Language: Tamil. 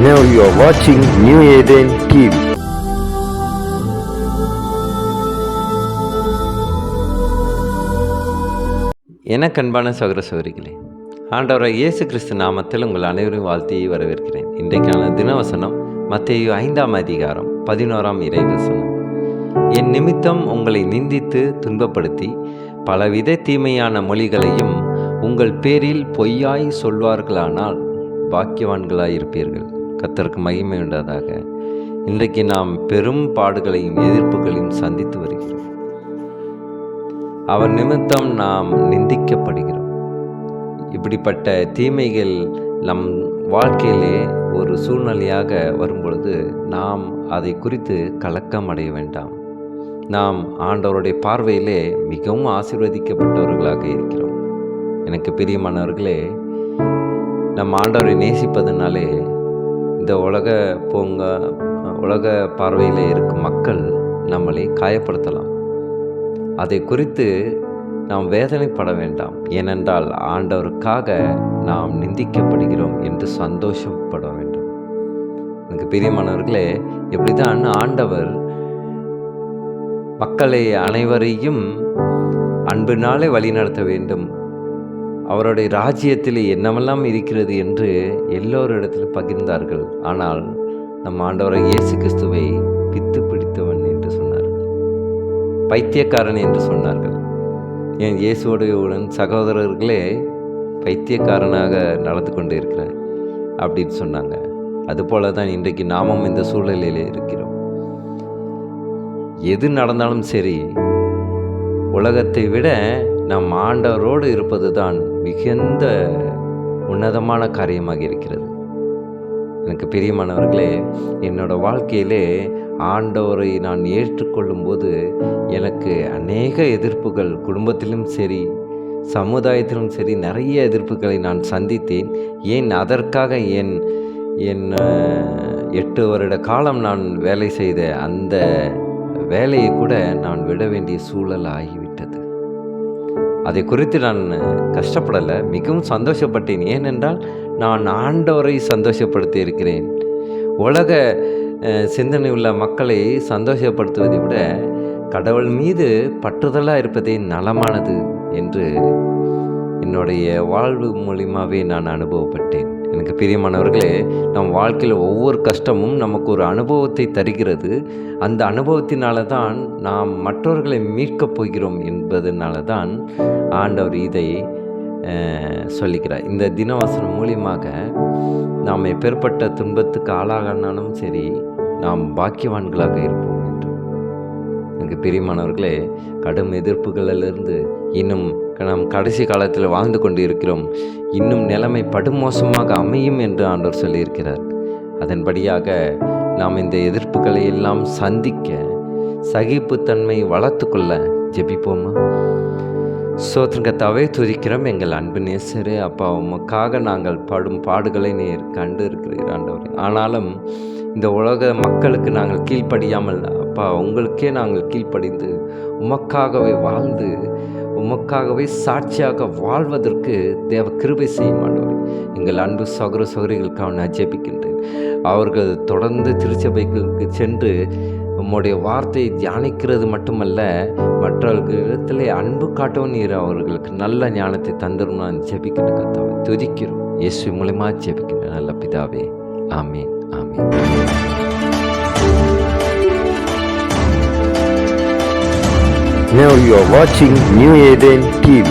Now you are watching New Eden TV. எனக்கு அன்பான சகோதர சகோதரிகளே, ஆண்டவராகிய இயேசு கிறிஸ்து நாமத்தில் உங்கள் அனைவரையும் வாழ்த்தி வரவேற்கிறேன். இன்றைக்கான தினவசனம் மத்தேயு 5ஆம் அதிகாரம் 11ஆம் இறைவசனம். என் நிமித்தம் உங்களை நிந்தித்து துன்பப்படுத்தி பலவித தீமையான மொழிகளையும் உங்கள் பேரில் பொய்யாய் சொல்வார்களானால் பாக்கியவான்களாயிருப்பீர்கள். கர்த்தருக்கு மகிமை உண்டாதாக. இன்றைக்கு நாம் பெரும் பாடுகளையும் எதிர்ப்புகளையும் சந்தித்து வருகிறோம். அவர் நிமித்தம் நாம் நிந்திக்கப்படுகிறோம். இப்படிப்பட்ட தீமைகள் நம் வாழ்க்கையிலே ஒரு சூழ்நிலையாக வரும்பொழுது நாம் அதை குறித்து கலக்கம் அடைய வேண்டாம். நாம் ஆண்டவருடைய பார்வையிலே மிகவும் ஆசீர்வதிக்கப்பட்டவர்களாக இருக்கிறோம். எனக்கு பிரியமானவர்களே, நம் ஆண்டவரை நேசிப்பதனாலே இந்த உலக பார்வையில் இருக்கும் மக்கள் நம்மளை காயப்படுத்தலாம். அதை குறித்து நாம் வேதனைப்பட வேண்டாம். ஏனென்றால் ஆண்டவருக்காக நாம் நிந்திக்கப்படுகிறோம் என்று சந்தோஷப்பட வேண்டும். எனக்கு பிரியமானவர்களே, எப்படிதான் ஆண்டவர் மக்களை அனைவரையும் அன்பினாலே வழிநடத்த வேண்டும், அவருடைய ராஜ்யத்தில் என்னவெல்லாம் இருக்கிறது என்று எல்லோரிடத்திலும் பகிர்ந்தார்கள். ஆனால் நம் ஆண்டவரை இயேசு கிறிஸ்துவை பித்து பிடித்தவன் என்று சொன்னார்கள், பைத்தியக்காரன் என்று சொன்னார்கள். என் இயேசுவோடையுடன் சகோதரர்களே பைத்தியக்காரனாக நடந்து கொண்டு இருக்கிறார் அப்படின்னு சொன்னாங்க. அதுபோல தான் இன்றைக்கு நாமும் இந்த சூழ்நிலையில் இருக்கிறோம். எது நடந்தாலும் சரி, உலகத்தை விட நம் ஆண்டவரோடு இருப்பது தான் மிகுந்த உன்னதமான காரியமாக இருக்கிறது. எனக்கு பிரியமானவர்களே, என்னோட வாழ்க்கையிலே ஆண்டவரை நான் ஏற்றுக்கொள்ளும் போது எனக்கு அநேக எதிர்ப்புகள், குடும்பத்திலும் சரி சமுதாயத்திலும் சரி நிறைய எதிர்ப்புகளை நான் சந்தித்தேன். ஏன் அதற்காக என் 8 வருட காலம் நான் வேலை செய்த அந்த வேலையை கூட நான் விட வேண்டிய சூழல் ஆகிவிட்டது. அதை குறித்து நான் கஷ்டப்படலை, மிகவும் சந்தோஷப்பட்டேன். ஏனென்றால் நான் ஆண்டவரை சந்தோஷப்படுத்தி இருக்கிறேன். உலக சிந்தனை உள்ள மக்களை சந்தோஷப்படுத்துவதை விட கடவுள் மீது பற்றுதலாக இருப்பதே நலமானது என்று என்னுடைய வாழ்வு மூலியமாகவே நான் அனுபவப்பட்டேன். எனக்கு பிரியமானவர்களே, நம் வாழ்க்கையில் ஒவ்வொரு கஷ்டமும் நமக்கு ஒரு அனுபவத்தை தருகிறது. அந்த அனுபவத்தினால தான் நாம் மற்றவர்களை மீட்கப் போகிறோம் என்பதனால தான் ஆண்டவர் இதை சொல்லிக்கிறார். இந்த தினவசனம் மூலியமாக நாம் எப்பேற்பட்ட துன்பத்துக்கு ஆளாகினாலும் சரி, நாம் பாக்கியவான்களாக இருப்போம் என்று. எனக்கு பிரியமானவர்களே, கடும் எதிர்ப்புகளிலிருந்து இன்னும் நாம் கடைசி காலத்தில் வாழ்ந்து கொண்டு இருக்கிறோம். இன்னும் நிலைமை படுமோசமாக அமையும் என்று ஆண்டவர் சொல்லியிருக்கிறார். அதன்படியாக நாம் இந்த எதிர்ப்புகளை எல்லாம் சந்திக்க சகிப்புத்தன்மை வளர்த்து கொள்ள ஜெபிப்போமா? சோத்திரங்கத்தாவே துதிக்கிறோம் எங்கள் அன்பு நேசரே. அப்பா, உமக்காக நாங்கள் படும் பாடுகளை நீர் கண்டு இருக்கிறீர் ஆண்டவரே. ஆனாலும் இந்த உலக மக்களுக்கு நாங்கள் கீழ்ப்படியாமல் அப்பா உங்களுக்கே நாங்கள் கீழ்ப்படிந்து உமக்காகவே வாழ்ந்து உமக்காகவே சாட்சியாக வாழ்வதற்கு தேவ கிருபை செய்யும் ஆண்டவரே. எங்கள் அன்பு சகோதர சகோதரிகளுக்காக நான் ஜெபிக்கின்றேன். அவர்கள் தொடர்ந்து திருச்சபைகளுக்கு சென்று உம்முடைய வார்த்தையை தியானிக்கிறது மட்டுமல்ல, மற்றவர்களிடத்திலே அன்பு காட்டவும் நீர் அவர்களுக்கு நல்ல ஞானத்தை தந்துடும். நான் ஜெபிக்கின்ற கர்த்தாவே துதிக்கிறோம். இயேசு மூலமா ஜெபிக்கின்ற நல்ல பிதாவே, ஆமீன், ஆமீன். Now you are watching New Eden TV.